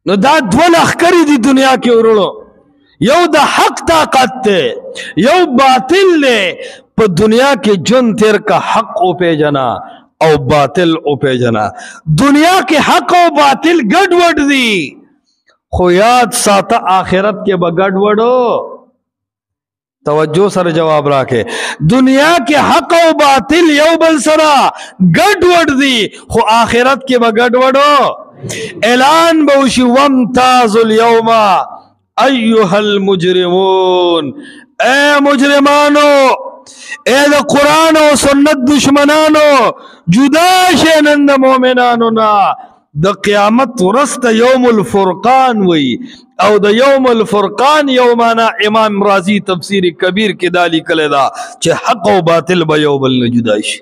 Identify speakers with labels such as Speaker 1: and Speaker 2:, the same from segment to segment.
Speaker 1: نو دا دو لخکری دی دنیا کې ورړو، یو د حق طاقت تے یو باطل لے پا دنیا کے جن تیر کا حق او پیجنا او باطل او پیجنا. دنیا کے حق او باطل گڑ وڈ دی، خو یاد ساتا آخرت کے با گڑ وڈو. توجہ سر جواب راکے، دنیا کے حق و باطل یو بل سرا گڑ وڈ دی، خو آخرت کے با گڑ وڈو. اعلان بوشی وامتاز اليوم ایوہ المجرمون، اے مجرمانو، اے دا قرآن و سنت دشمنانو، جدا شینند مومنانو نا. دا قیامت ورست یوم الفرقان وی، او دا یوم الفرقان یومانا امام رازی تفسیر کبیر کی دالی کلی دا چه حق و باطل با یو بل نجدائش.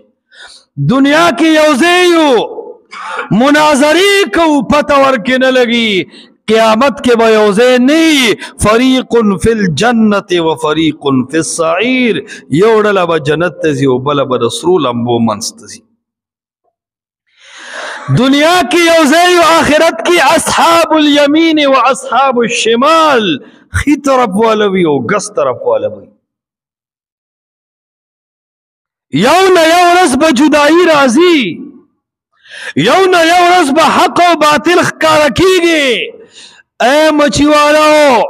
Speaker 1: دنیا کی یوزیو مناظری کو پتہ ورکی نلگی، قیامت کے بیوزے نہیں، فریق فی الجنت و فریق فی السعیر، یوڑل با جنت تزی و بل با رسول امبو منستزی. دنیا کی یوزے و آخرت کی اصحاب الیمین و اصحاب الشمال، خی طرف والوی و گس طرف والوی. یو نا یو رس با جدائی رازی، یو نا یو رس با حق و باطل خکارکی گی. اے مچیوالو،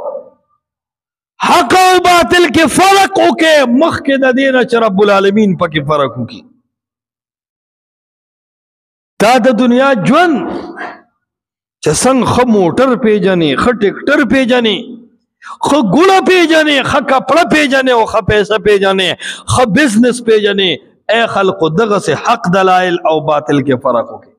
Speaker 1: حق و باطل کے فرق ہو کے مخ کے دینا چا رب العالمین پا کے فرق ہو کی. تا دا دنیا جون چا سنگ خ موٹر پی جانے، خ ٹیکٹر پی جانے، خ گوڑا پی جانے، خ کپڑا پی جانے، خ پیسہ پی جانے، خ بزنس پی جانے. اے خلق دغس حق دلائل او باطل کے فرق ہو کے.